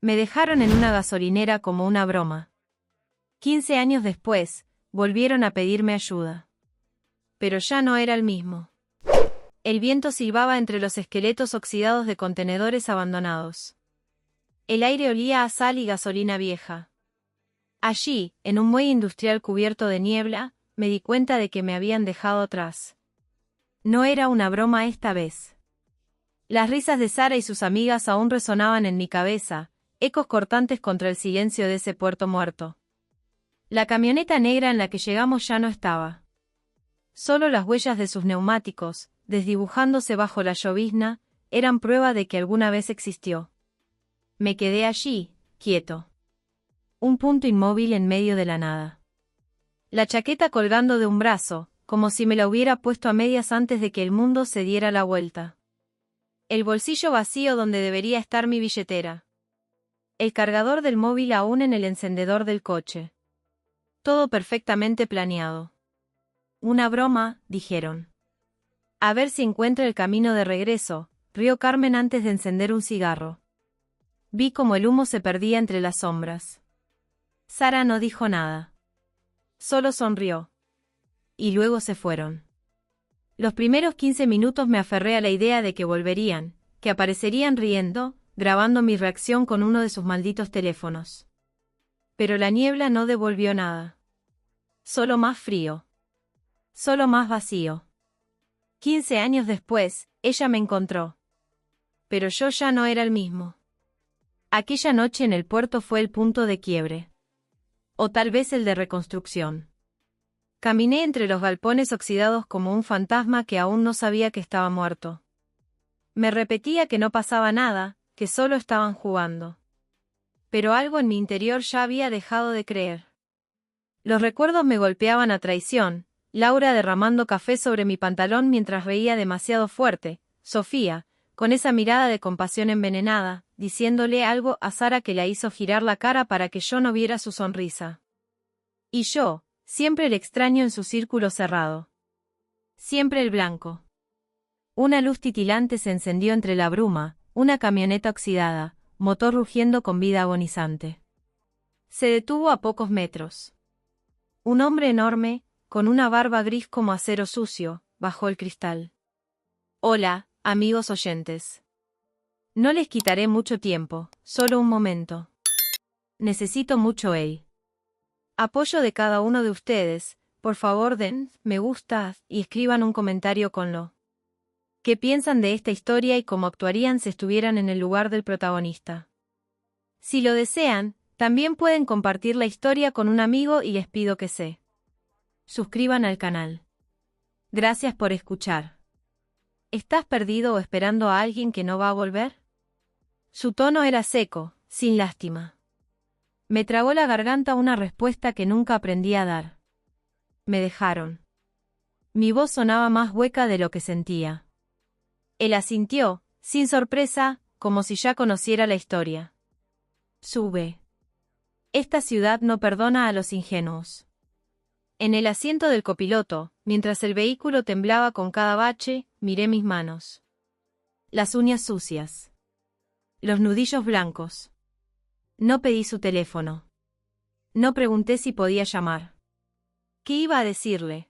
Me dejaron en una gasolinera como una broma. 15 años después, volvieron a pedirme ayuda. Pero ya no era el mismo. El viento silbaba entre los esqueletos oxidados de contenedores abandonados. El aire olía a sal y gasolina vieja. Allí, en un muelle industrial cubierto de niebla, me di cuenta de que me habían dejado atrás. No era una broma esta vez. Las risas de Sara y sus amigas aún resonaban en mi cabeza, ecos cortantes contra el silencio de ese puerto muerto. La camioneta negra en la que llegamos ya no estaba. Solo las huellas de sus neumáticos, desdibujándose bajo la llovizna, eran prueba de que alguna vez existió. Me quedé allí, quieto. Un punto inmóvil en medio de la nada. La chaqueta colgando de un brazo, como si me la hubiera puesto a medias antes de que el mundo se diera la vuelta. El bolsillo vacío donde debería estar mi billetera. El cargador del móvil aún en el encendedor del coche. Todo perfectamente planeado. Una broma, dijeron. A ver si encuentra el camino de regreso, rió Carmen antes de encender un cigarro. Vi como el humo se perdía entre las sombras. Sara no dijo nada. Solo sonrió. Y luego se fueron. Los primeros 15 minutos me aferré a la idea de que volverían, que aparecerían riendo, grabando mi reacción con uno de sus malditos teléfonos. Pero la niebla no devolvió nada. Solo más frío. Solo más vacío. 15 años después, ella me encontró. Pero yo ya no era el mismo. Aquella noche en el puerto fue el punto de quiebre. O tal vez el de reconstrucción. Caminé entre los galpones oxidados como un fantasma que aún no sabía que estaba muerto. Me repetía que no pasaba nada, que solo estaban jugando. Pero algo en mi interior ya había dejado de creer. Los recuerdos me golpeaban a traición, Laura derramando café sobre mi pantalón mientras reía demasiado fuerte, Sofía, con esa mirada de compasión envenenada, diciéndole algo a Sara que la hizo girar la cara para que yo no viera su sonrisa. Y yo, siempre el extraño en su círculo cerrado. Siempre el blanco. Una luz titilante se encendió entre la bruma, una camioneta oxidada, motor rugiendo con vida agonizante. Se detuvo a pocos metros. Un hombre enorme, con una barba gris como acero sucio, bajó el cristal. Hola, amigos oyentes. No les quitaré mucho tiempo, solo un momento. Necesito mucho apoyo de cada uno de ustedes. Por favor den me gusta y escriban un comentario con lo que piensan de esta historia y cómo actuarían si estuvieran en el lugar del protagonista. Si lo desean, también pueden compartir la historia con un amigo y les pido que se suscriban al canal. Gracias por escuchar. ¿Estás perdido o esperando a alguien que no va a volver? Su tono era seco, sin lástima. Me tragó la garganta una respuesta que nunca aprendí a dar. Me dejaron. Mi voz sonaba más hueca de lo que sentía. Él asintió, sin sorpresa, como si ya conociera la historia. Sube. Esta ciudad no perdona a los ingenuos. En el asiento del copiloto, mientras el vehículo temblaba con cada bache, miré mis manos. Las uñas sucias. Los nudillos blancos. No pedí su teléfono. No pregunté si podía llamar. ¿Qué iba a decirle?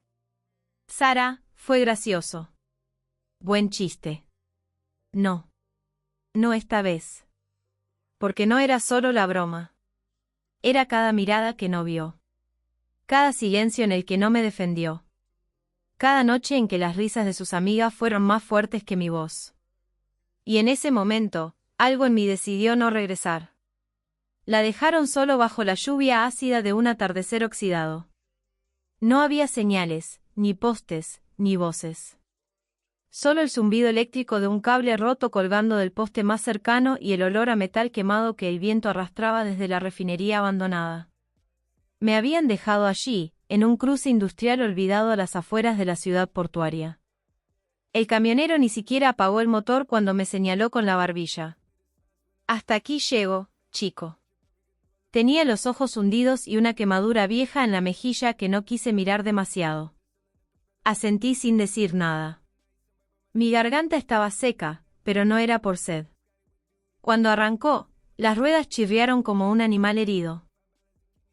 Sara, fue gracioso. Buen chiste. No. No esta vez. Porque no era solo la broma. Era cada mirada que no vio. Cada silencio en el que no me defendió. Cada noche en que las risas de sus amigas fueron más fuertes que mi voz. Y en ese momento, algo en mí decidió no regresar. La dejaron solo bajo la lluvia ácida de un atardecer oxidado. No había señales, ni postes, ni voces. Solo el zumbido eléctrico de un cable roto colgando del poste más cercano y el olor a metal quemado que el viento arrastraba desde la refinería abandonada. Me habían dejado allí, en un cruce industrial olvidado a las afueras de la ciudad portuaria. El camionero ni siquiera apagó el motor cuando me señaló con la barbilla. Hasta aquí llego, chico. Tenía los ojos hundidos y una quemadura vieja en la mejilla que no quise mirar demasiado. Asentí sin decir nada. Mi garganta estaba seca, pero no era por sed. Cuando arrancó, Las ruedas chirriaron como un animal herido.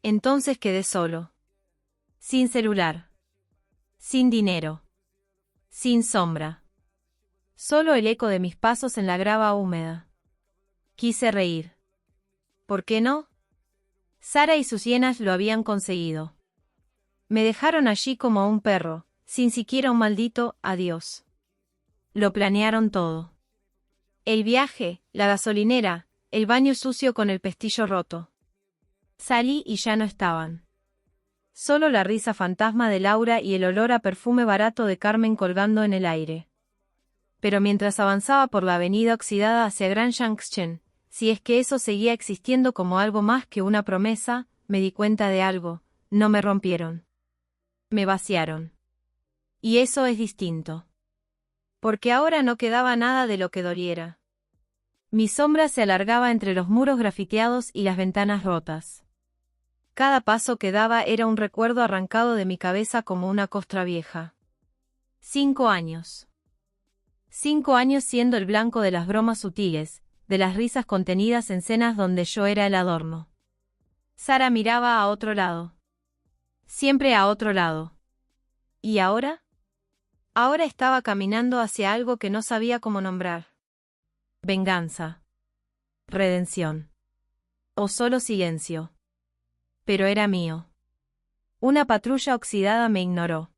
Entonces quedé solo. Sin celular. Sin dinero. Sin sombra. Solo el eco de mis pasos en la grava húmeda. Quise reír. ¿Por qué no? Sara y sus hienas lo habían conseguido. Me dejaron allí como un perro, sin siquiera un maldito adiós. Lo planearon todo. El viaje, la gasolinera, el baño sucio con el pestillo roto. Salí y ya no estaban. Solo la risa fantasma de Laura y el olor a perfume barato de Carmen colgando en el aire. Pero mientras avanzaba por la avenida oxidada hacia Grand Junction, si es que eso seguía existiendo como algo más que una promesa, me di cuenta de algo: no me rompieron. Me vaciaron. Y eso es distinto. Porque ahora no quedaba nada de lo que doliera. Mi sombra se alargaba entre los muros grafiteados y las ventanas rotas. Cada paso que daba era un recuerdo arrancado de mi cabeza como una costra vieja. 5 años. 5 años siendo el blanco de las bromas sutiles, de las risas contenidas en cenas donde yo era el adorno. Sara miraba a otro lado. Siempre a otro lado. ¿Y ahora? Ahora estaba caminando hacia algo que no sabía cómo nombrar. Venganza. Redención. O solo silencio. Pero era mío. Una patrulla oxidada me ignoró.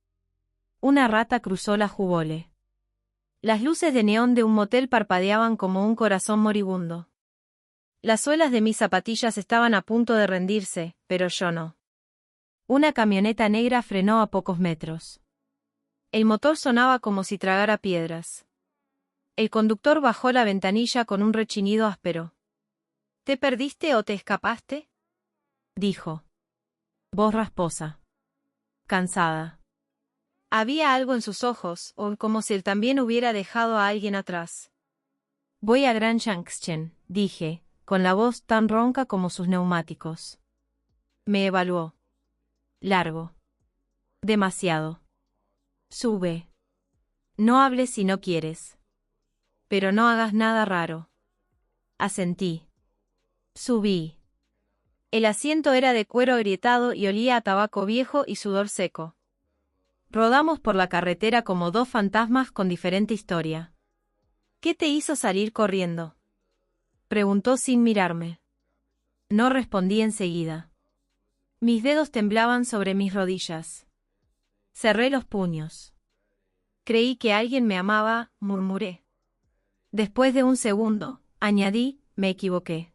Una rata cruzó la jubole. Las luces de neón de un motel parpadeaban como un corazón moribundo. Las suelas de mis zapatillas estaban a punto de rendirse, pero yo no. Una camioneta negra frenó a pocos metros. El motor sonaba como si tragara piedras. El conductor bajó la ventanilla con un rechinido áspero. ¿Te perdiste o te escapaste?, dijo. Voz rasposa. Cansada. Había algo en sus ojos, o como si él también hubiera dejado a alguien atrás. Voy a Grand Junction, dije, con la voz tan ronca como sus neumáticos. Me evaluó. Largo. Demasiado. Sube. No hables si no quieres. Pero no hagas nada raro. Asentí. Subí. El asiento era de cuero agrietado y olía a tabaco viejo y sudor seco. Rodamos por la carretera como dos fantasmas con diferente historia. ¿Qué te hizo salir corriendo?, preguntó sin mirarme. No respondí enseguida. Mis dedos temblaban sobre mis rodillas. Cerré los puños. Creí que alguien me amaba, murmuré. Después de un segundo, añadí, me equivoqué.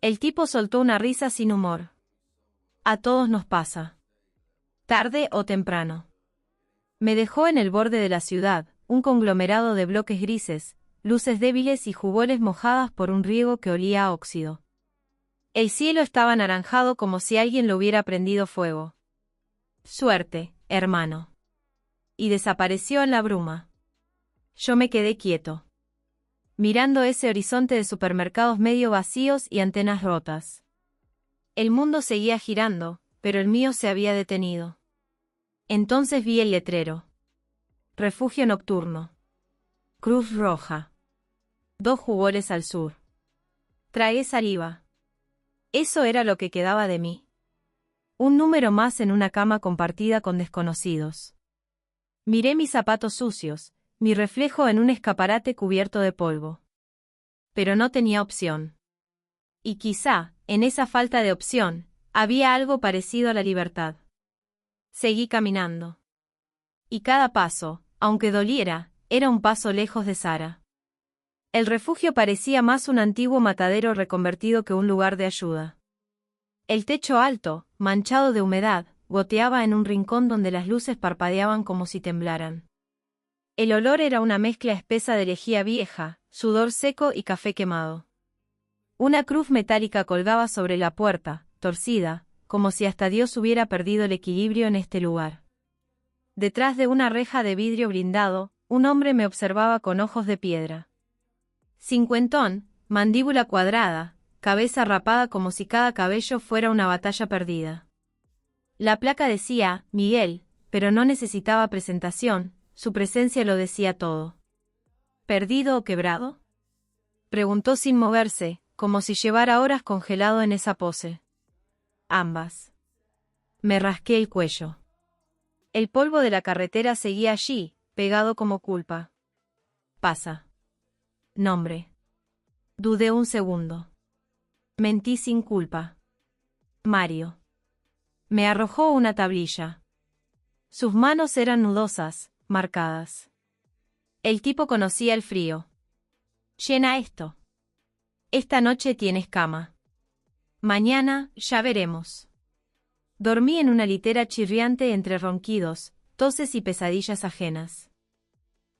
El tipo soltó una risa sin humor. A todos nos pasa. Tarde o temprano. Me dejó en el borde de la ciudad, un conglomerado de bloques grises, luces débiles y juboles mojadas por un riego que olía a óxido. El cielo estaba anaranjado como si alguien lo hubiera prendido fuego. Suerte, hermano. Y desapareció en la bruma. Yo me quedé quieto, mirando ese horizonte de supermercados medio vacíos y antenas rotas. El mundo seguía girando, pero el mío se había detenido. Entonces vi el letrero. Refugio nocturno. Cruz Roja. 2 juboles al sur. Tragué saliva. Eso era lo que quedaba de mí. Un número más en una cama compartida con desconocidos. Miré mis zapatos sucios, mi reflejo en un escaparate cubierto de polvo. Pero no tenía opción. Y quizá, en esa falta de opción, había algo parecido a la libertad. Seguí caminando. Y cada paso, aunque doliera, era un paso lejos de Sara. El refugio parecía más un antiguo matadero reconvertido que un lugar de ayuda. El techo alto, manchado de humedad, goteaba en un rincón donde las luces parpadeaban como si temblaran. El olor era una mezcla espesa de lejía vieja, sudor seco y café quemado. Una cruz metálica colgaba sobre la puerta, torcida, como si hasta Dios hubiera perdido el equilibrio en este lugar. Detrás de una reja de vidrio blindado, un hombre me observaba con ojos de piedra. Cincuentón, mandíbula cuadrada, cabeza rapada como si cada cabello fuera una batalla perdida. La placa decía, Miguel, pero no necesitaba presentación, su presencia lo decía todo. ¿Perdido o quebrado?, preguntó sin moverse, como si llevara horas congelado en esa pose. Ambas. Me rasqué el cuello. El polvo de la carretera seguía allí, pegado como culpa. Pasa. Nombre. Dudé un segundo. Mentí sin culpa. Mario. Me arrojó una tablilla. Sus manos eran nudosas, marcadas. El tipo conocía el frío. Llena esto. Esta noche tienes cama. Mañana, ya veremos. Dormí en una litera chirriante entre ronquidos, toses y pesadillas ajenas.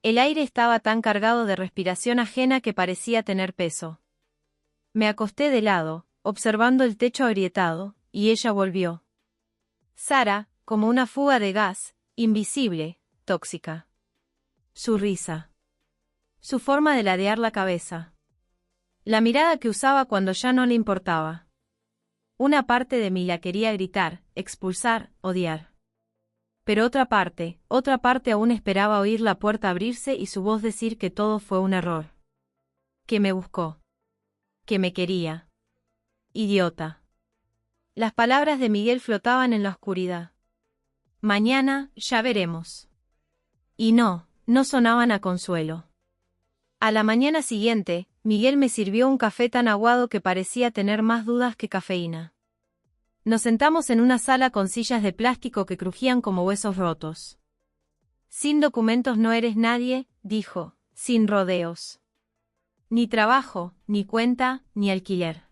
El aire estaba tan cargado de respiración ajena que parecía tener peso. Me acosté de lado, observando el techo agrietado, y ella volvió. Sara, como una fuga de gas, invisible, tóxica. Su risa. Su forma de ladear la cabeza. La mirada que usaba cuando ya no le importaba. Una parte de mí la quería gritar, expulsar, odiar. Pero otra parte aún esperaba oír la puerta abrirse y su voz decir que todo fue un error. Que me buscó. Que me quería. Idiota. Las palabras de Miguel flotaban en la oscuridad. Mañana, ya veremos. Y no sonaban a consuelo. A la mañana siguiente, Miguel me sirvió un café tan aguado que parecía tener más dudas que cafeína. Nos sentamos en una sala con sillas de plástico que crujían como huesos rotos. Sin documentos no eres nadie, dijo, sin rodeos. Ni trabajo, ni cuenta, ni alquiler.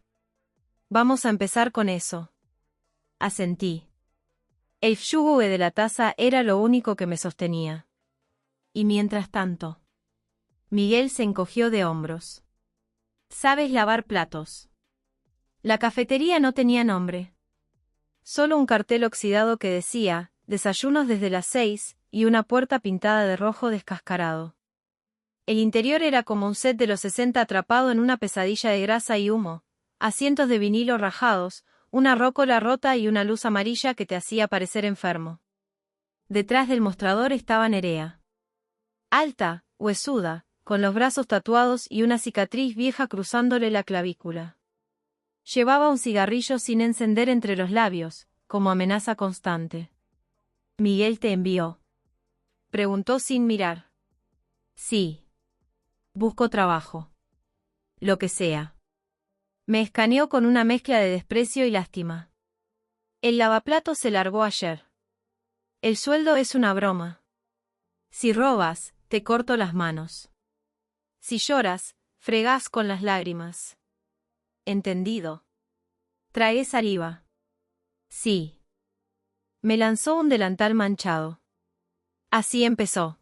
Vamos a empezar con eso. Asentí. El yugue de la taza era lo único que me sostenía. Y mientras tanto, Miguel se encogió de hombros. ¿Sabes lavar platos? La cafetería no tenía nombre. Solo un cartel oxidado que decía, desayunos desde las 6, y una puerta pintada de rojo descascarado. El interior era como un set de los 60 atrapado en una pesadilla de grasa y humo, asientos de vinilo rajados, una rócola rota y una luz amarilla que te hacía parecer enfermo. Detrás del mostrador estaba Nerea. Alta, huesuda, con los brazos tatuados y una cicatriz vieja cruzándole la clavícula. Llevaba un cigarrillo sin encender entre los labios, como amenaza constante. ¿Miguel te envió? Preguntó sin mirar. Sí. Busco trabajo. Lo que sea. Me escaneó con una mezcla de desprecio y lástima. El lavaplatos se largó ayer. El sueldo es una broma. Si robas, te corto las manos. Si lloras, fregás con las lágrimas. Entendido. Trae saliva. Sí. Me lanzó un delantal manchado. Así empezó.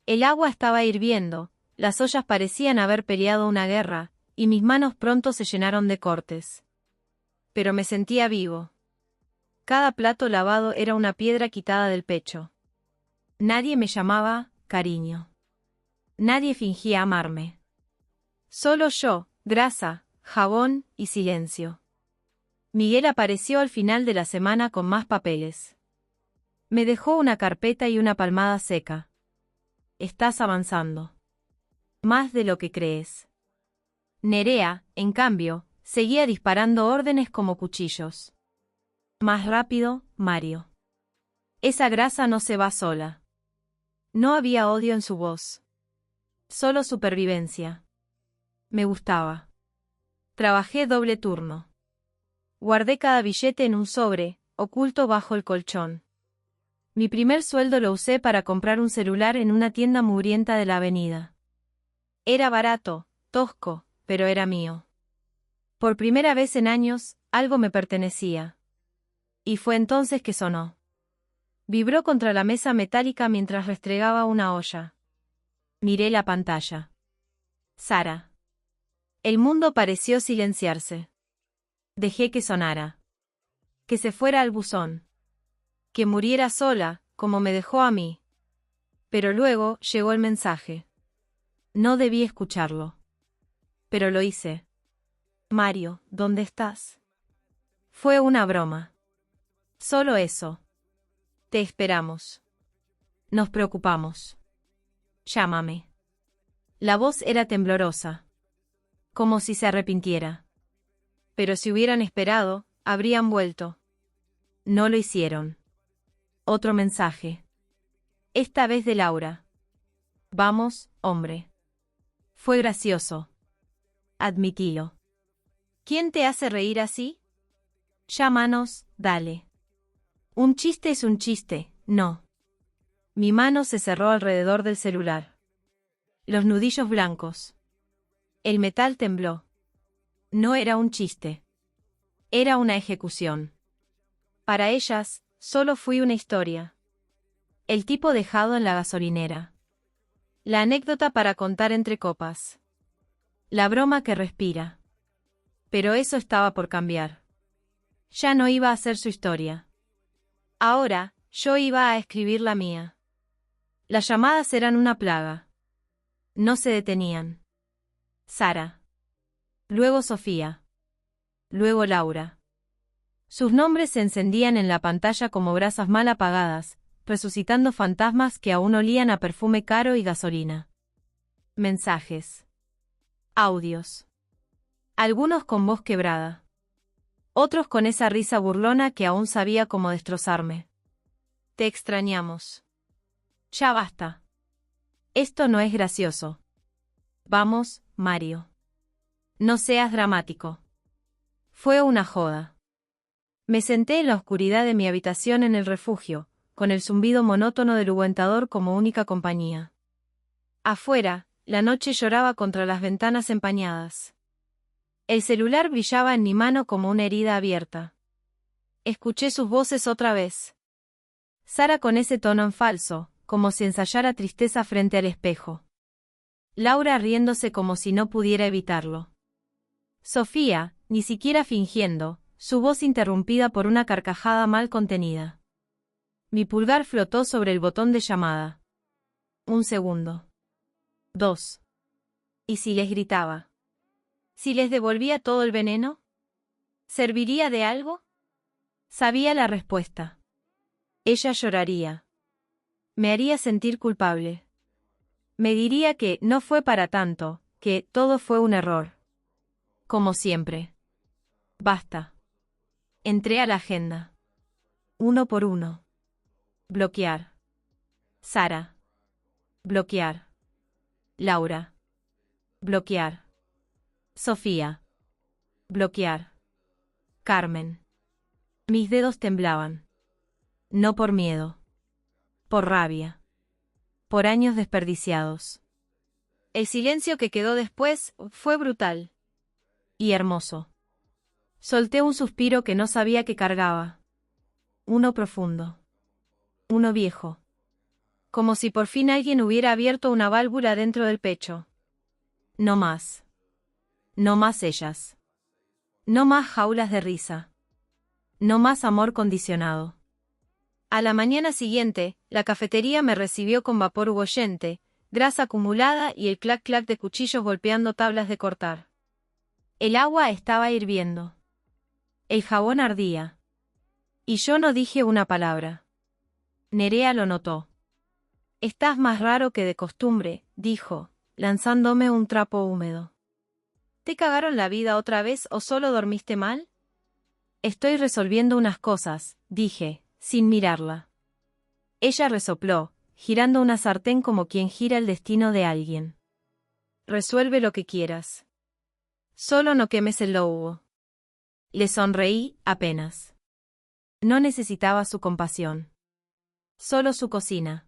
El agua estaba hirviendo, las ollas parecían haber peleado una guerra, y mis manos pronto se llenaron de cortes. Pero me sentía vivo. Cada plato lavado era una piedra quitada del pecho. Nadie me llamaba cariño. Nadie fingía amarme. Solo yo, grasa, jabón y silencio. Miguel apareció al final de la semana con más papeles. Me dejó una carpeta y una palmada seca. Estás avanzando. Más de lo que crees. Nerea, en cambio, seguía disparando órdenes como cuchillos. Más rápido, Mario. Esa grasa no se va sola. No había odio en su voz. Solo supervivencia. Me gustaba. Trabajé doble turno. Guardé cada billete en un sobre, oculto bajo el colchón. Mi primer sueldo lo usé para comprar un celular en una tienda mugrienta de la avenida. Era barato, tosco, pero era mío. Por primera vez en años, algo me pertenecía. Y fue entonces que sonó. Vibró contra la mesa metálica mientras restregaba una olla. Miré la pantalla. Sara. El mundo pareció silenciarse. Dejé que sonara. Que se fuera al buzón. Que muriera sola, como me dejó a mí. Pero luego llegó el mensaje. No debí escucharlo. Pero lo hice. Mario, ¿dónde estás? Fue una broma. Solo eso. Te esperamos. Nos preocupamos. Llámame. La voz era temblorosa. como si se arrepintiera. Pero si hubieran esperado, habrían vuelto. No lo hicieron. Otro mensaje. Esta vez de Laura. Vamos, hombre. Fue gracioso. Admitilo. ¿Quién te hace reír así? Llámanos, dale. Un chiste es un chiste, no. Mi mano se cerró alrededor del celular. Los nudillos blancos. El metal tembló. No era un chiste. Era una ejecución. Para ellas, solo fui una historia. El tipo dejado en la gasolinera. La anécdota para contar entre copas. La broma que respira. Pero eso estaba por cambiar. Ya no iba a ser su historia. Ahora, yo iba a escribir la mía. Las llamadas eran una plaga. No se detenían. Sara. Luego Sofía. Luego Laura. Sus nombres se encendían en la pantalla como brasas mal apagadas, resucitando fantasmas que aún olían a perfume caro y gasolina. Mensajes. Audios. Algunos con voz quebrada. Otros con esa risa burlona que aún sabía cómo destrozarme. Te extrañamos. Ya basta. Esto no es gracioso. Vamos, Mario. No seas dramático. Fue una joda. Me senté en la oscuridad de mi habitación en el refugio, con el zumbido monótono del ungüentador como única compañía. Afuera, la noche lloraba contra las ventanas empañadas. El celular brillaba en mi mano como una herida abierta. Escuché sus voces otra vez. Sara con ese tono en falso, como si ensayara tristeza frente al espejo. Laura riéndose como si no pudiera evitarlo. Sofía, ni siquiera fingiendo, su voz interrumpida por una carcajada mal contenida. Mi pulgar flotó sobre el botón de llamada. 1 segundo. 2. ¿Y si les gritaba? ¿Si les devolvía todo el veneno? ¿Serviría de algo? Sabía la respuesta. Ella lloraría. Me haría sentir culpable. Me diría que no fue para tanto, que todo fue un error. Como siempre. Basta. Entré a la agenda. 1 por 1. Bloquear. Sara. Bloquear. Laura. Bloquear. Sofía. Bloquear. Carmen. Mis dedos temblaban. No por miedo. Por rabia. Por años desperdiciados. El silencio que quedó después fue brutal. Y hermoso. Solté un suspiro que no sabía que cargaba. Uno profundo. Uno viejo. Como si por fin alguien hubiera abierto una válvula dentro del pecho. No más. No más ellas. No más jaulas de risa. No más amor condicionado. A la mañana siguiente, la cafetería me recibió con vapor bullente, grasa acumulada y el clac-clac de cuchillos golpeando tablas de cortar. El agua estaba hirviendo. El jabón ardía. Y yo no dije una palabra. Nerea lo notó. Estás más raro que de costumbre, dijo, lanzándome un trapo húmedo. ¿Te cagaron la vida otra vez o solo dormiste mal? Estoy resolviendo unas cosas, dije, sin mirarla. Ella resopló, girando una sartén como quien gira el destino de alguien. Resuelve lo que quieras. Solo no quemes el lobo. Le sonreí, apenas. No necesitaba su compasión. Solo su cocina.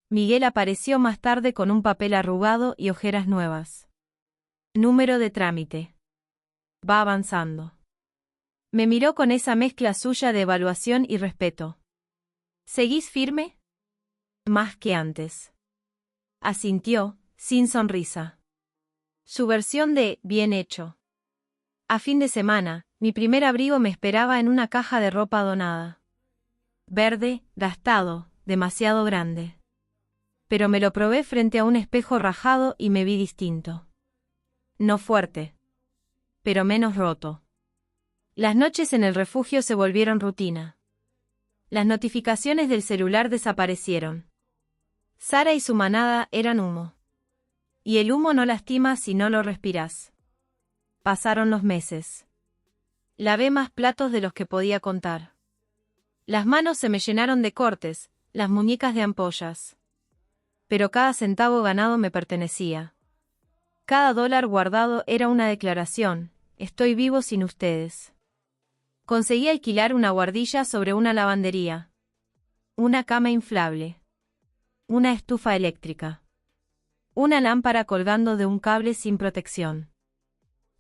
Miguel apareció más tarde con un papel arrugado y ojeras nuevas. Número de trámite. Va avanzando. Me miró con esa mezcla suya de evaluación y respeto. ¿Seguís firme? Más que antes. Asintió, sin sonrisa. Su versión de bien hecho. A fin de semana, mi primer abrigo me esperaba en una caja de ropa donada. Verde, gastado, demasiado grande. Pero me lo probé frente a un espejo rajado y me vi distinto. No fuerte. Pero menos roto. Las noches en el refugio se volvieron rutina. Las notificaciones del celular desaparecieron. Sara y su manada eran humo. Y el humo no lastima si no lo respirás. Pasaron los meses. Lavé más platos de los que podía contar. Las manos se me llenaron de cortes, las muñecas de ampollas. Pero cada centavo ganado me pertenecía. Cada dólar guardado era una declaración: estoy vivo sin ustedes. Conseguí alquilar una guardilla sobre una lavandería. Una cama inflable. Una estufa eléctrica. Una lámpara colgando de un cable sin protección.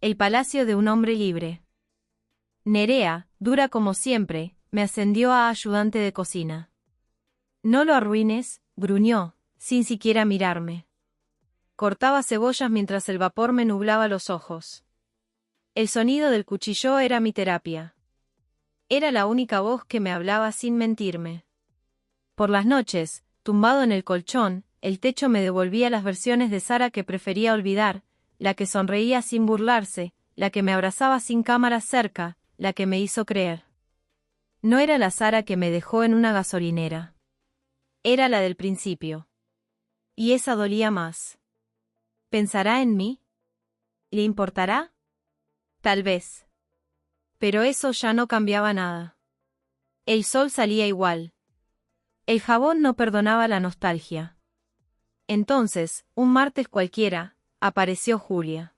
El palacio de un hombre libre. Nerea, dura como siempre, me ascendió a ayudante de cocina. No lo arruines, gruñó, sin siquiera mirarme. Cortaba cebollas mientras el vapor me nublaba los ojos. El sonido del cuchillo era mi terapia. Era la única voz que me hablaba sin mentirme. Por las noches, tumbado en el colchón, el techo me devolvía las versiones de Sara que prefería olvidar, la que sonreía sin burlarse, la que me abrazaba sin cámaras cerca, la que me hizo creer. No era la Sara que me dejó en una gasolinera. Era la del principio. Y esa dolía más. ¿Pensará en mí? ¿Le importará? Tal vez. Pero eso ya no cambiaba nada. El sol salía igual. El jabón no perdonaba la nostalgia. Entonces, un martes cualquiera, apareció Julia.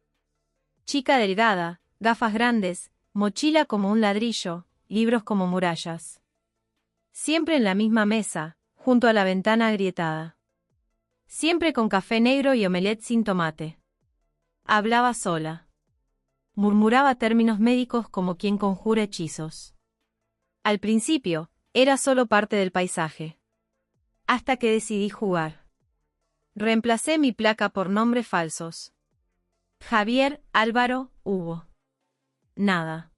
Chica delgada, gafas grandes, mochila como un ladrillo, libros como murallas. Siempre en la misma mesa, junto a la ventana agrietada. Siempre con café negro y omelette sin tomate. Hablaba sola. Murmuraba términos médicos como quien conjura hechizos. Al principio, era solo parte del paisaje. Hasta que decidí jugar. Reemplacé mi placa por nombres falsos. Javier, Álvaro, Hugo. Nada.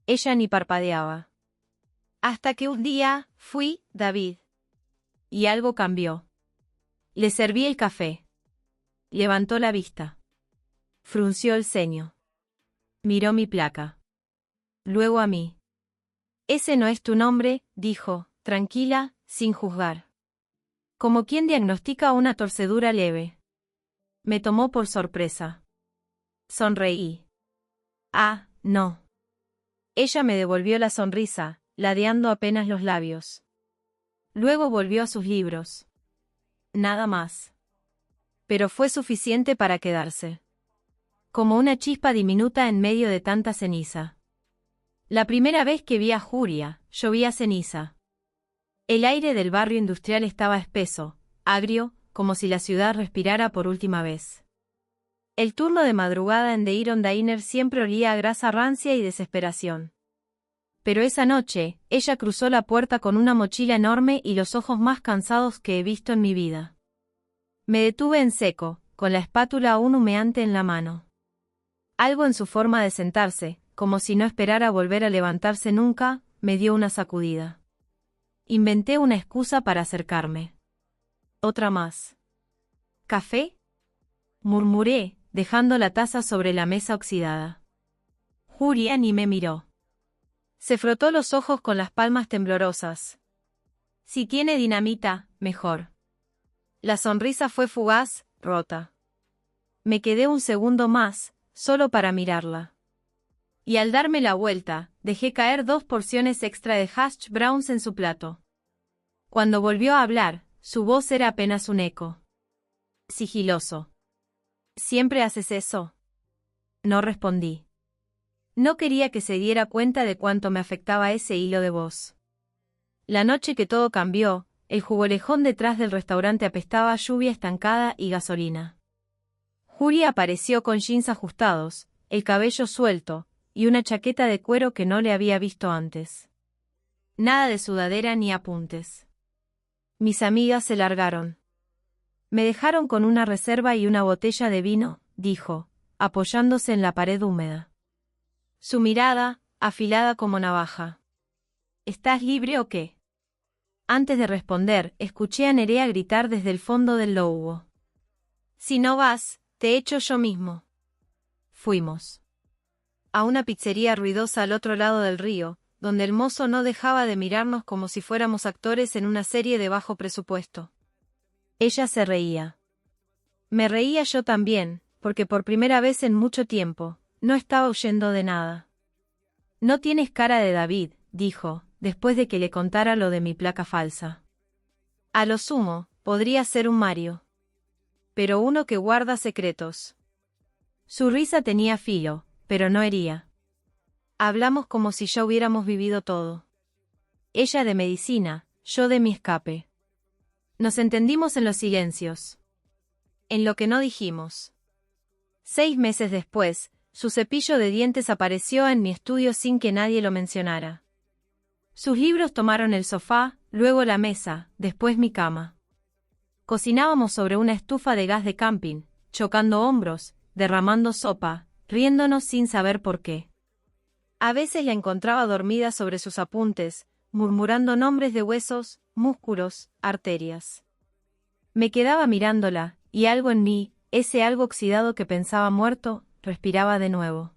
Ella ni parpadeaba. Hasta que un día, fui David. Y algo cambió. Le serví el café. Levantó la vista. Frunció el ceño. Miró mi placa. Luego a mí. Ese no es tu nombre, dijo, tranquila, sin juzgar. Como quien diagnostica una torcedura leve. Me tomó por sorpresa. Sonreí. Ah, no. Ella me devolvió la sonrisa, ladeando apenas los labios. Luego volvió a sus libros. Nada más. Pero fue suficiente para quedarse. Como una chispa diminuta en medio de tanta ceniza. La primera vez que vi a Julia, llovía ceniza. El aire del barrio industrial estaba espeso, agrio, como si la ciudad respirara por última vez. El turno de madrugada en The Iron Diner siempre olía a grasa rancia y desesperación. Pero esa noche, ella cruzó la puerta con una mochila enorme y los ojos más cansados que he visto en mi vida. Me detuve en seco, con la espátula aún humeante en la mano. Algo en su forma de sentarse, como si no esperara volver a levantarse nunca, me dio una sacudida. Inventé una excusa para acercarme. Otra más. ¿Café? Murmuré, dejando la taza sobre la mesa oxidada. Julia ni me miró. Se frotó los ojos con las palmas temblorosas. Si tiene dinamita, mejor. La sonrisa fue fugaz, rota. Me quedé un segundo más, solo para mirarla. Y al darme la vuelta, dejé caer 2 porciones extra de hash browns en su plato. Cuando volvió a hablar, su voz era apenas un eco. Sigiloso. ¿Siempre haces eso? No respondí. No quería que se diera cuenta de cuánto me afectaba ese hilo de voz. La noche que todo cambió, el jugolejón detrás del restaurante apestaba a lluvia estancada y gasolina. Julia apareció con jeans ajustados, el cabello suelto, y una chaqueta de cuero que no le había visto antes. Nada de sudadera ni apuntes. Mis amigas se largaron. Me dejaron con una reserva y una botella de vino, dijo, apoyándose en la pared húmeda. Su mirada, afilada como navaja. ¿Estás libre o qué? Antes de responder, escuché a Nerea gritar desde el fondo del lobo. Si no vas, te echo yo mismo. Fuimos. A una pizzería ruidosa al otro lado del río, donde el mozo no dejaba de mirarnos como si fuéramos actores en una serie de bajo presupuesto. Ella se reía. Me reía yo también, porque por primera vez en mucho tiempo, no estaba huyendo de nada. No tienes cara de David, dijo, después de que le contara lo de mi placa falsa. A lo sumo, podría ser un Mario. Pero uno que guarda secretos. Su risa tenía filo, pero no hería. Hablamos como si ya hubiéramos vivido todo. Ella de medicina, yo de mi escape. Nos entendimos en los silencios. En lo que no dijimos. 6 meses después, su cepillo de dientes apareció en mi estudio sin que nadie lo mencionara. Sus libros tomaron el sofá, luego la mesa, después mi cama. Cocinábamos sobre una estufa de gas de camping, chocando hombros, derramando sopa, riéndonos sin saber por qué. A veces la encontraba dormida sobre sus apuntes, murmurando nombres de huesos, músculos, arterias. Me quedaba mirándola, y algo en mí, ese algo oxidado que pensaba muerto, respiraba de nuevo.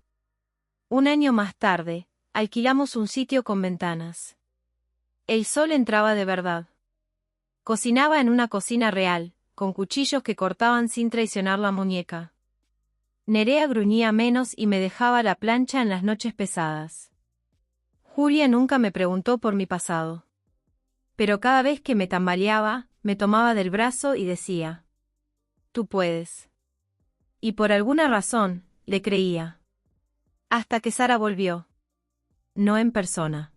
1 año más tarde, alquilamos un sitio con ventanas. El sol entraba de verdad. Cocinaba en una cocina real, con cuchillos que cortaban sin traicionar la muñeca. Nerea gruñía menos y me dejaba la plancha en las noches pesadas. Julia nunca me preguntó por mi pasado. Pero cada vez que me tambaleaba, me tomaba del brazo y decía: «Tú puedes». Y por alguna razón, le creía. Hasta que Sara volvió. No en persona.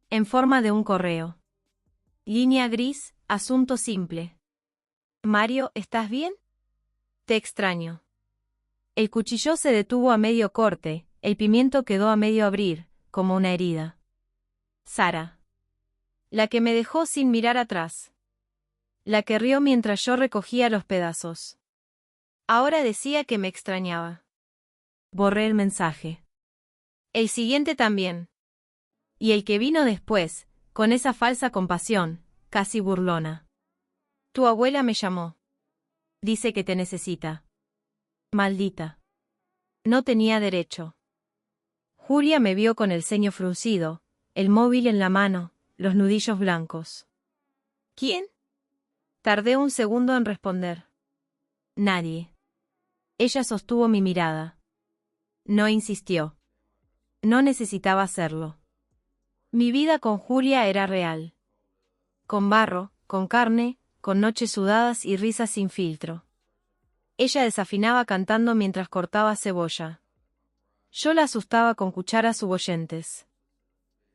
En forma de un correo. Línea gris, asunto simple. Mario, ¿estás bien? Te extraño. El cuchillo se detuvo a medio corte, el pimiento quedó a medio abrir, como una herida. Sara. La que me dejó sin mirar atrás. La que rió mientras yo recogía los pedazos. Ahora decía que me extrañaba. Borré el mensaje. El siguiente también. Y el que vino después, con esa falsa compasión, casi burlona. Tu abuela me llamó. Dice que te necesita. Maldita. No tenía derecho. Julia me vio con el ceño fruncido, el móvil en la mano, los nudillos blancos. ¿Quién? Tardé un segundo en responder. Nadie. Ella sostuvo mi mirada. No insistió. No necesitaba hacerlo. Mi vida con Julia era real. Con barro, con carne, con noches sudadas y risas sin filtro. Ella desafinaba cantando mientras cortaba cebolla. Yo la asustaba con cucharas suboyentes.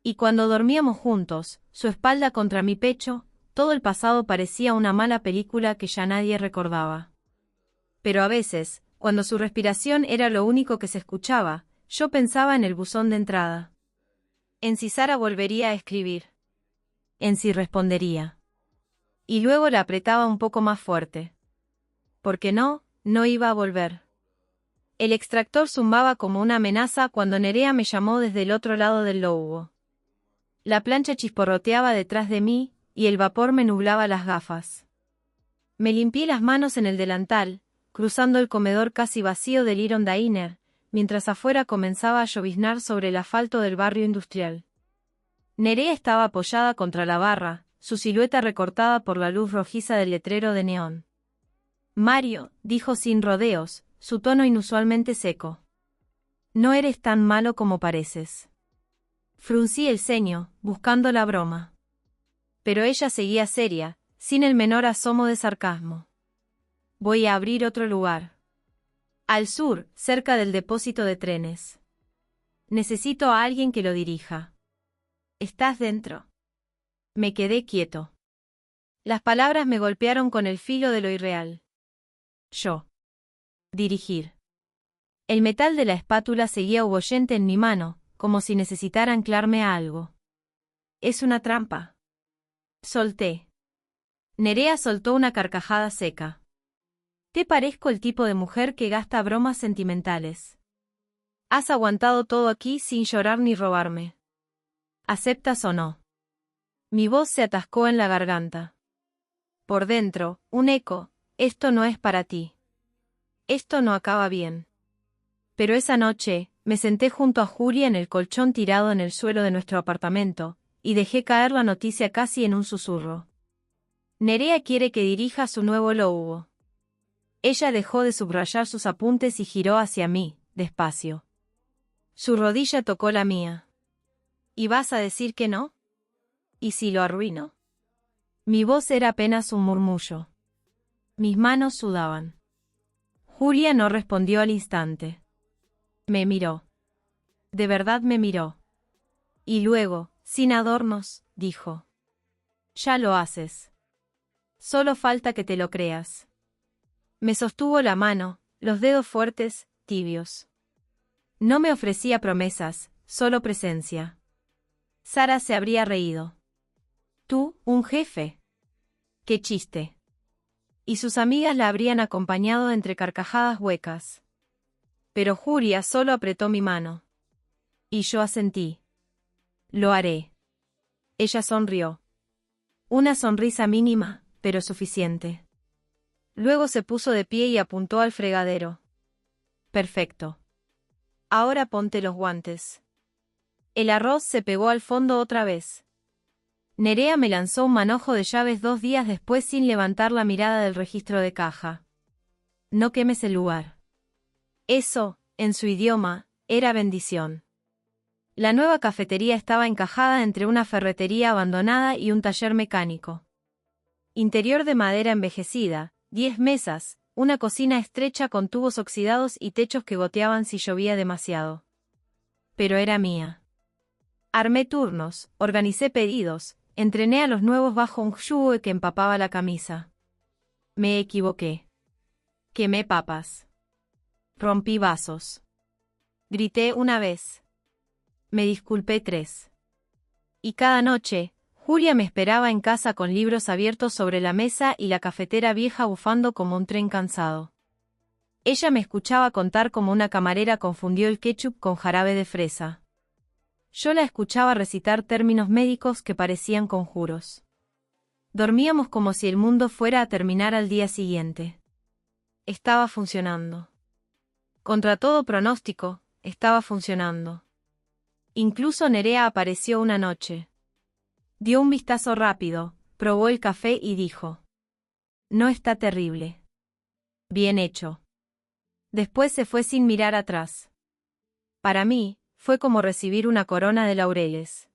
Y cuando dormíamos juntos, su espalda contra mi pecho, todo el pasado parecía una mala película que ya nadie recordaba. Pero a veces, cuando su respiración era lo único que se escuchaba, yo pensaba en el buzón de entrada. En si Sara volvería a escribir. En si respondería. Y luego la apretaba un poco más fuerte. Porque no iba a volver. El extractor zumbaba como una amenaza cuando Nerea me llamó desde el otro lado del lobo. La plancha chisporroteaba detrás de mí, y el vapor me nublaba las gafas. Me limpié las manos en el delantal, cruzando el comedor casi vacío del Iron Diner, mientras afuera comenzaba a lloviznar sobre el asfalto del barrio industrial. Nerea estaba apoyada contra la barra, su silueta recortada por la luz rojiza del letrero de neón. Mario, dijo sin rodeos, su tono inusualmente seco. No eres tan malo como pareces. Fruncí el ceño, buscando la broma. Pero ella seguía seria, sin el menor asomo de sarcasmo. Voy a abrir otro lugar. Al sur, cerca del depósito de trenes. Necesito a alguien que lo dirija. ¿Estás dentro? Me quedé quieto. Las palabras me golpearon con el filo de lo irreal. Yo. Dirigir. El metal de la espátula seguía huboyente en mi mano, como si necesitara anclarme a algo. Es una trampa. Solté. Nerea soltó una carcajada seca. Te parezco el tipo de mujer que gasta bromas sentimentales. Has aguantado todo aquí sin llorar ni robarme. ¿Aceptas o no? Mi voz se atascó en la garganta. Por dentro, un eco, esto no es para ti. Esto no acaba bien. Pero esa noche, me senté junto a Julia en el colchón tirado en el suelo de nuestro apartamento, y dejé caer la noticia casi en un susurro. Nerea quiere que dirija su nuevo logo. Ella dejó de subrayar sus apuntes y giró hacia mí, despacio. Su rodilla tocó la mía. ¿Y vas a decir que no? ¿Y si lo arruino? Mi voz era apenas un murmullo. Mis manos sudaban. Julia no respondió al instante. Me miró. De verdad me miró. Y luego, sin adornos, dijo. Ya lo haces. Solo falta que te lo creas. Me sostuvo la mano, los dedos fuertes, tibios. No me ofrecía promesas, solo presencia. Sara se habría reído. ¿Tú, un jefe? ¡Qué chiste! Y sus amigas la habrían acompañado entre carcajadas huecas. Pero Julia solo apretó mi mano. Y yo asentí. Lo haré. Ella sonrió. Una sonrisa mínima, pero suficiente. Luego se puso de pie y apuntó al fregadero. Perfecto. Ahora ponte los guantes. El arroz se pegó al fondo otra vez. Nerea me lanzó un manojo de llaves 2 días después sin levantar la mirada del registro de caja. No quemes el lugar. Eso, en su idioma, era bendición. La nueva cafetería estaba encajada entre una ferretería abandonada y un taller mecánico. Interior de madera envejecida, 10 mesas, una cocina estrecha con tubos oxidados y techos que goteaban si llovía demasiado. Pero era mía. Armé turnos, organicé pedidos, entrené a los nuevos bajo un yugo que empapaba la camisa. Me equivoqué. Quemé papas. Rompí vasos. Grité una vez. Me disculpé 3. Y cada noche, Julia me esperaba en casa con libros abiertos sobre la mesa y la cafetera vieja bufando como un tren cansado. Ella me escuchaba contar cómo una camarera confundió el ketchup con jarabe de fresa. Yo la escuchaba recitar términos médicos que parecían conjuros. Dormíamos como si el mundo fuera a terminar al día siguiente. Estaba funcionando. Contra todo pronóstico, estaba funcionando. Incluso Nerea apareció una noche. Dio un vistazo rápido, probó el café y dijo: No está terrible. Bien hecho. Después se fue sin mirar atrás. Para mí, fue como recibir una corona de laureles.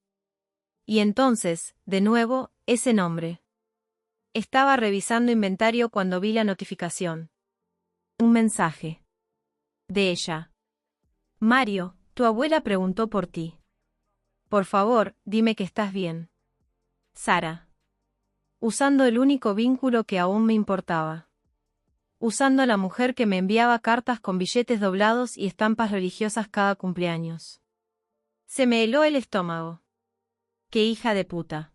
Y entonces, de nuevo, ese nombre. Estaba revisando inventario cuando vi la notificación. Un mensaje. De ella. Mario, tu abuela preguntó por ti. Por favor, dime que estás bien. Sara. Usando el único vínculo que aún me importaba. Usando la mujer que me enviaba cartas con billetes doblados y estampas religiosas cada cumpleaños. Se me heló el estómago. ¡Qué hija de puta!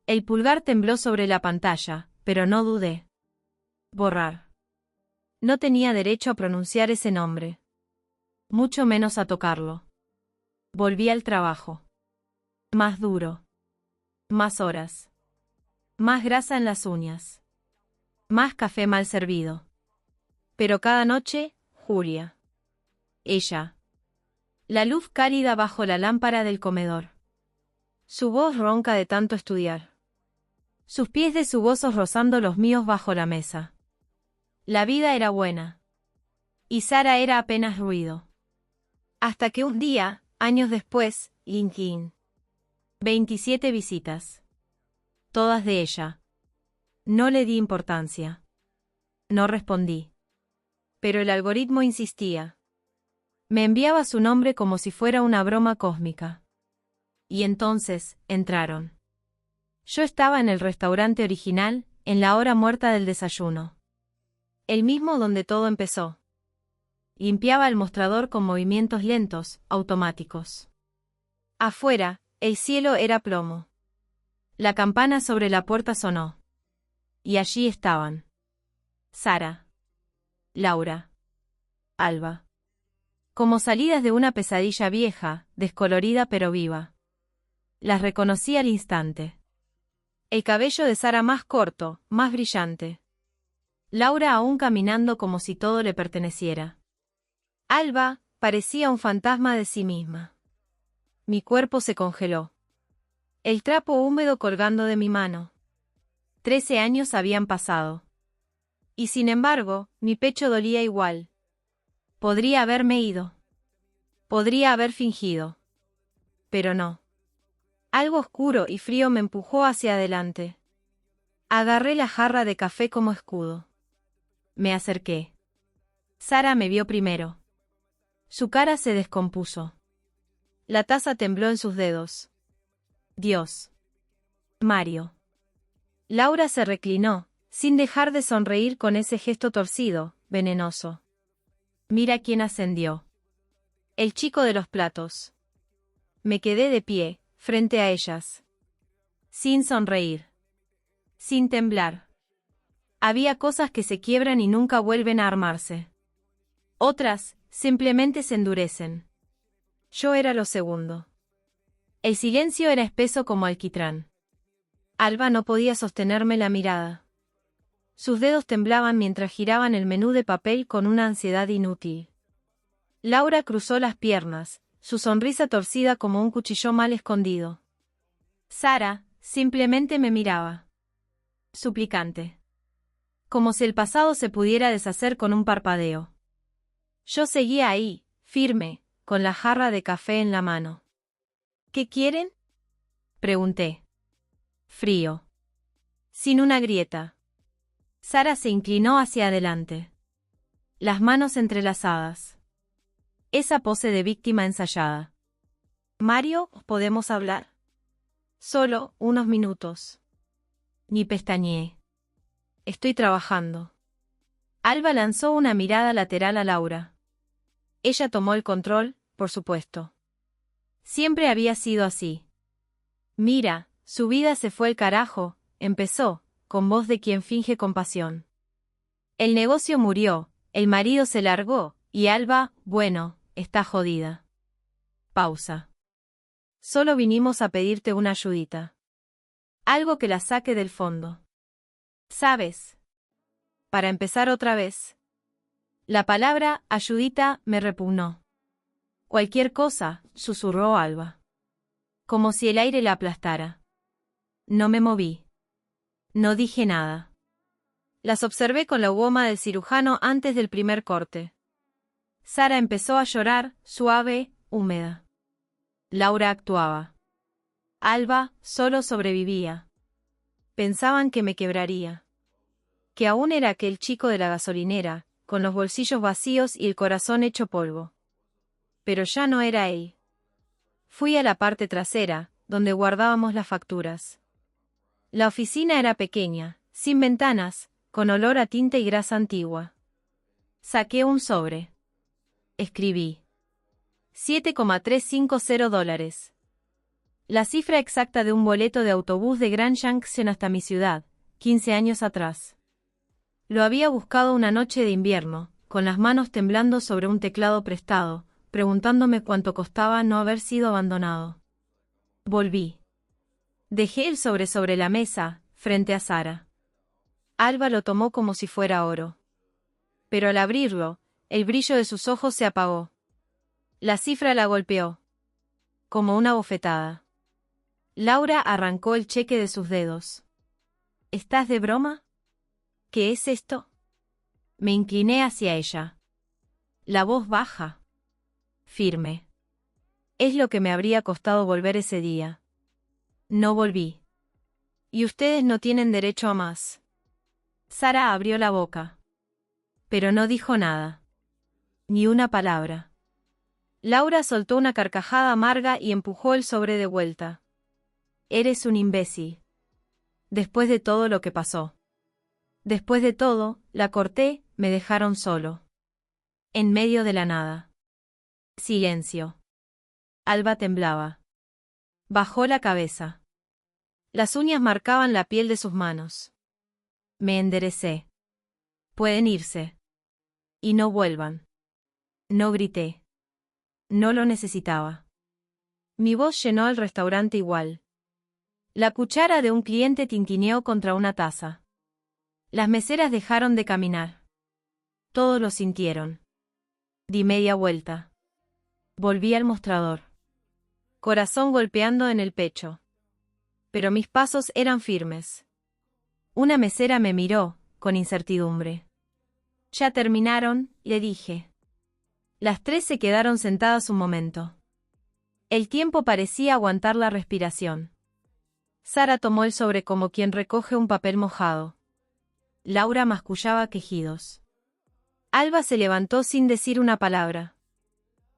El pulgar tembló sobre la pantalla, pero no dudé. Borrar. No tenía derecho a pronunciar ese nombre. Mucho menos a tocarlo. Volví al trabajo. Más duro. Más horas. Más grasa en las uñas. Más café mal servido. Pero cada noche, Julia. Ella. La luz cálida bajo la lámpara del comedor. Su voz ronca de tanto estudiar. Sus pies deshugosos rozando los míos bajo la mesa. La vida era buena. Y Sara era apenas ruido. Hasta que un día, años después, LinkedIn. 27 visitas. Todas de ella. No le di importancia. No respondí. Pero el algoritmo insistía. Me enviaba su nombre como si fuera una broma cósmica. Y entonces, entraron. Yo estaba en el restaurante original, en la hora muerta del desayuno. El mismo donde todo empezó. Limpiaba el mostrador con movimientos lentos, automáticos. Afuera, el cielo era plomo. La campana sobre la puerta sonó. Y allí estaban. Sara. Laura. Alba. Como salidas de una pesadilla vieja, descolorida pero viva. Las reconocí al instante. El cabello de Sara más corto, más brillante. Laura aún caminando como si todo le perteneciera. Alba parecía un fantasma de sí misma. Mi cuerpo se congeló. El trapo húmedo colgando de mi mano. 13 años habían pasado. Y sin embargo, mi pecho dolía igual. Podría haberme ido. Podría haber fingido. Pero no. Algo oscuro y frío me empujó hacia adelante. Agarré la jarra de café como escudo. Me acerqué. Sara me vio primero. Su cara se descompuso. La taza tembló en sus dedos. Dios. Mario. Laura se reclinó, sin dejar de sonreír con ese gesto torcido, venenoso. Mira quién ascendió. El chico de los platos. Me quedé de pie, frente a ellas. Sin sonreír. Sin temblar. Había cosas que se quiebran y nunca vuelven a armarse. Otras, simplemente se endurecen. Yo era lo segundo. El silencio era espeso como alquitrán. Alba no podía sostenerme la mirada. Sus dedos temblaban mientras giraban el menú de papel con una ansiedad inútil. Laura cruzó las piernas, su sonrisa torcida como un cuchillo mal escondido. Sara, simplemente me miraba. Suplicante. Como si el pasado se pudiera deshacer con un parpadeo. Yo seguía ahí, firme, con la jarra de café en la mano. ¿Qué quieren? Pregunté. Frío. Sin una grieta. Sara se inclinó hacia adelante. Las manos entrelazadas. Esa pose de víctima ensayada. Mario, ¿podemos hablar? Solo unos minutos. Ni pestañeé. Estoy trabajando. Alba lanzó una mirada lateral a Laura. Ella tomó el control, por supuesto. Siempre había sido así. Mira, su vida se fue al carajo, empezó, con voz de quien finge compasión. El negocio murió, el marido se largó, y Alba, bueno, está jodida. Pausa. Solo vinimos a pedirte una ayudita. Algo que la saque del fondo. ¿Sabes? Para empezar otra vez. La palabra ayudita me repugnó. Cualquier cosa, susurró Alba. Como si el aire la aplastara. No me moví. No dije nada. Las observé con la goma del cirujano antes del primer corte. Sara empezó a llorar, suave, húmeda. Laura actuaba. Alba solo sobrevivía. Pensaban que me quebraría. Que aún era aquel chico de la gasolinera, con los bolsillos vacíos y el corazón hecho polvo. Pero ya no era él. Fui a la parte trasera, donde guardábamos las facturas. La oficina era pequeña, sin ventanas, con olor a tinta y grasa antigua. Saqué un sobre. Escribí. $7,350. La cifra exacta de un boleto de autobús de Grand Junction hasta mi ciudad, 15 años atrás. Lo había buscado una noche de invierno, con las manos temblando sobre un teclado prestado, preguntándome cuánto costaba no haber sido abandonado. Volví. Dejé el sobre la mesa, frente a Sara. Alba lo tomó como si fuera oro. Pero al abrirlo, el brillo de sus ojos se apagó. La cifra la golpeó. Como una bofetada. Laura arrancó el cheque de sus dedos. ¿Estás de broma? ¿Qué es esto? Me incliné hacia ella. La voz baja. Firme. Es lo que me habría costado volver ese día. No volví. Y ustedes no tienen derecho a más. Sara abrió la boca. Pero no dijo nada. Ni una palabra. Laura soltó una carcajada amarga y empujó el sobre de vuelta. Eres un imbécil. Después de todo lo que pasó. Después de todo, la corté, me dejaron solo. En medio de la nada. Silencio. Alba temblaba. Bajó la cabeza. Las uñas marcaban la piel de sus manos. Me enderecé. Pueden irse. Y no vuelvan. No grité. No lo necesitaba. Mi voz llenó el restaurante igual. La cuchara de un cliente tintineó contra una taza. Las meseras dejaron de caminar. Todos lo sintieron. Di media vuelta. Volví al mostrador. Corazón golpeando en el pecho. Pero mis pasos eran firmes. Una mesera me miró, con incertidumbre. Ya terminaron, le dije. Las tres se quedaron sentadas un momento. El tiempo parecía aguantar la respiración. Sara tomó el sobre como quien recoge un papel mojado. Laura mascullaba quejidos. Alba se levantó sin decir una palabra.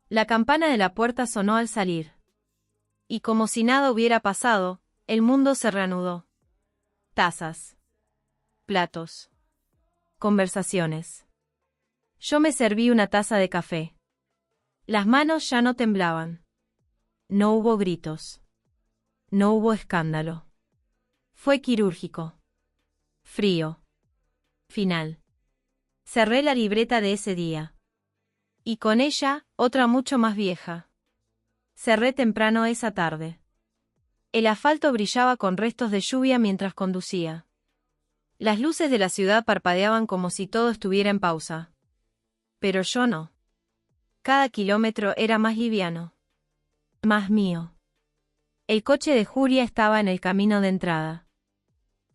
La campana de la puerta sonó al salir. Y como si nada hubiera pasado, el mundo se reanudó. Tazas. Platos. Conversaciones. Yo me serví una taza de café. Las manos ya no temblaban. No hubo gritos. No hubo escándalo. Fue quirúrgico. Frío. Final. Cerré la libreta de ese día. Y con ella, otra mucho más vieja. Cerré temprano esa tarde. El asfalto brillaba con restos de lluvia mientras conducía. Las luces de la ciudad parpadeaban como si todo estuviera en pausa. Pero yo no. Cada kilómetro era más liviano. Más mío. El coche de Julia estaba en el camino de entrada.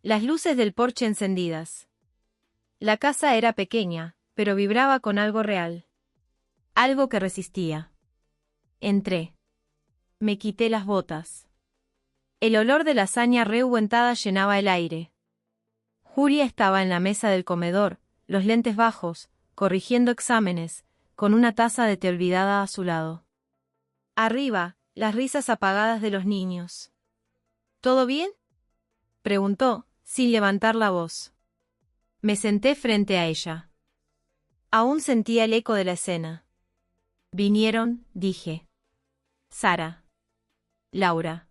Las luces del porche encendidas. La casa era pequeña, pero vibraba con algo real. Algo que resistía. Entré. Me quité las botas. El olor de lasaña rehuentada llenaba el aire. Julia estaba en la mesa del comedor, los lentes bajos, corrigiendo exámenes, con una taza de té olvidada a su lado. Arriba, las risas apagadas de los niños. ¿Todo bien?, preguntó, sin levantar la voz. Me senté frente a ella. Aún sentía el eco de la escena. Vinieron, dije. Sara. Laura.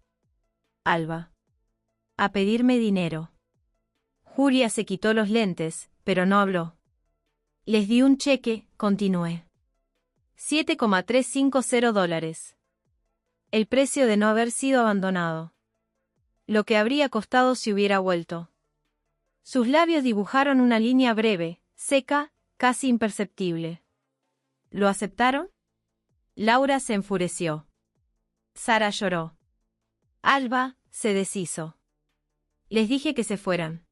Alba. A pedirme dinero. Julia se quitó los lentes, pero no habló. Les di un cheque, continué. $7,350. El precio de no haber sido abandonado. Lo que habría costado si hubiera vuelto. Sus labios dibujaron una línea breve, seca, casi imperceptible. ¿Lo aceptaron? Laura se enfureció. Sara lloró. Alba se deshizo. Les dije que se fueran.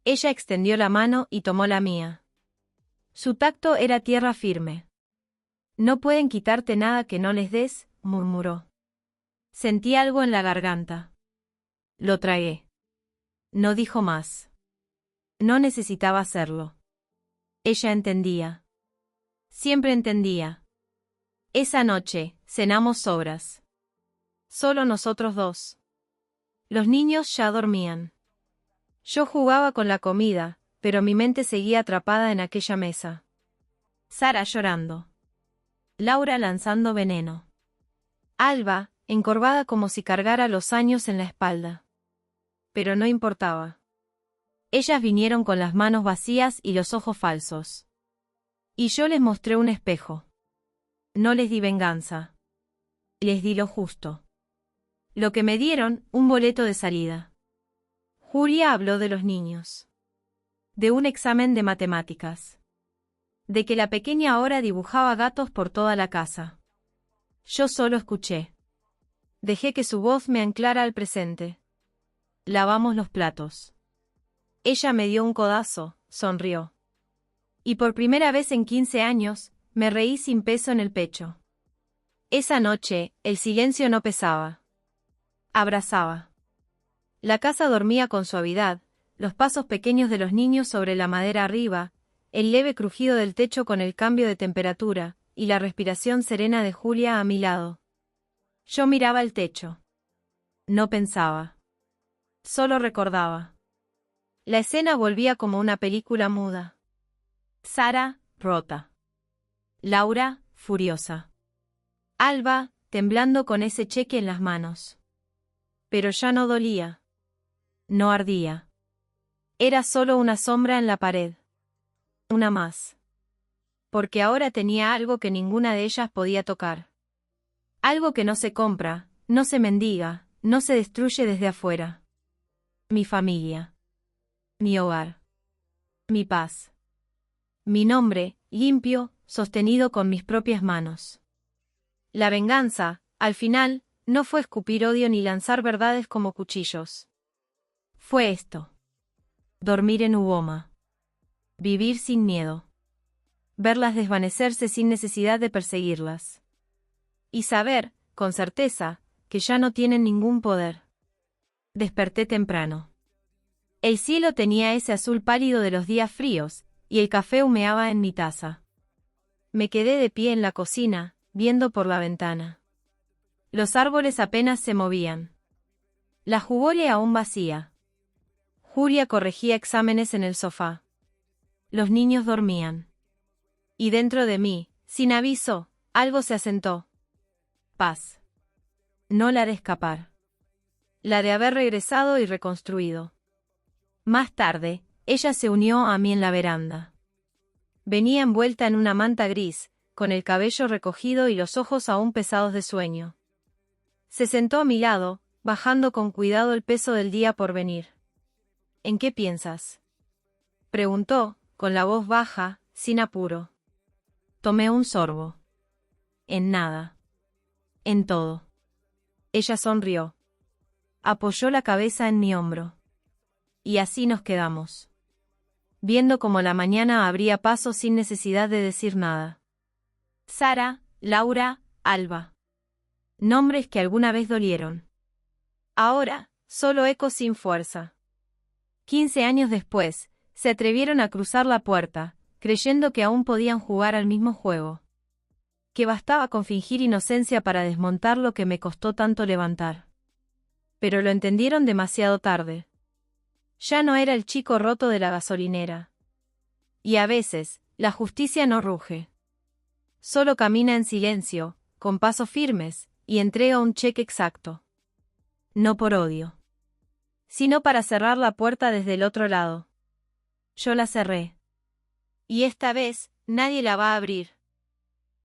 Ella extendió la mano y tomó la mía. Su tacto era tierra firme. No pueden quitarte nada que no les des, murmuró. Sentí algo en la garganta. Lo tragué. No dijo más. No necesitaba hacerlo. Ella entendía. Siempre entendía. Esa noche, cenamos sobras. Solo nosotros dos. Los niños ya dormían. Yo jugaba con la comida, pero mi mente seguía atrapada en aquella mesa. Sara llorando. Laura lanzando veneno. Alba, encorvada como si cargara los años en la espalda. Pero no importaba. Ellas vinieron con las manos vacías y los ojos falsos. Y yo les mostré un espejo. No les di venganza. Les di lo justo. Lo que me dieron, un boleto de salida. Julia habló de los niños. De un examen de matemáticas. De que la pequeña ahora dibujaba gatos por toda la casa. Yo solo escuché. Dejé que su voz me anclara al presente. Lavamos los platos. Ella me dio un codazo, sonrió. Y por primera vez en 15 años, me reí sin peso en el pecho. Esa noche, el silencio no pesaba. Abrazaba. La casa dormía con suavidad, los pasos pequeños de los niños sobre la madera arriba, el leve crujido del techo con el cambio de temperatura, y la respiración serena de Julia a mi lado. Yo miraba el techo. No pensaba. Solo recordaba. La escena volvía como una película muda. Sara, rota. Laura, furiosa. Alba, temblando con ese cheque en las manos. Pero ya no dolía. No ardía. Era solo una sombra en la pared. Una más. Porque ahora tenía algo que ninguna de ellas podía tocar. Algo que no se compra, no se mendiga, no se destruye desde afuera. Mi familia. Mi hogar. Mi paz. Mi nombre, limpio, sostenido con mis propias manos. La venganza, al final, no fue escupir odio ni lanzar verdades como cuchillos. Fue esto. Dormir en Uboma. Vivir sin miedo. verlas desvanecerse sin necesidad de perseguirlas. Y saber, con certeza, que ya no tienen ningún poder. Desperté temprano. El cielo tenía ese azul pálido de los días fríos, y el café humeaba en mi taza. Me quedé de pie en la cocina, viendo por la ventana. Los árboles apenas se movían. La jugoria aún vacía. Julia corregía exámenes en el sofá. Los niños dormían. Y dentro de mí, sin aviso, algo se asentó. Paz. No la de escapar. La de haber regresado y reconstruido. Más tarde, ella se unió a mí en la veranda. Venía envuelta en una manta gris, con el cabello recogido y los ojos aún pesados de sueño. Se sentó a mi lado, bajando con cuidado el peso del día por venir. ¿En qué piensas?, preguntó, con la voz baja, sin apuro. Tomé un sorbo. En nada. En todo. Ella sonrió. Apoyó la cabeza en mi hombro. Y así nos quedamos. Viendo cómo la mañana abría paso sin necesidad de decir nada. Sara, Laura, Alba. Nombres que alguna vez dolieron. Ahora, solo ecos sin fuerza. 15 años después, se atrevieron a cruzar la puerta, creyendo que aún podían jugar al mismo juego. Que bastaba con fingir inocencia para desmontar lo que me costó tanto levantar. Pero lo entendieron demasiado tarde. Ya no era el chico roto de la gasolinera. Y a veces, la justicia no ruge. Solo camina en silencio, con pasos firmes, y entrega un cheque exacto. No por odio, sino para cerrar la puerta desde el otro lado. Yo la cerré. Y esta vez, nadie la va a abrir.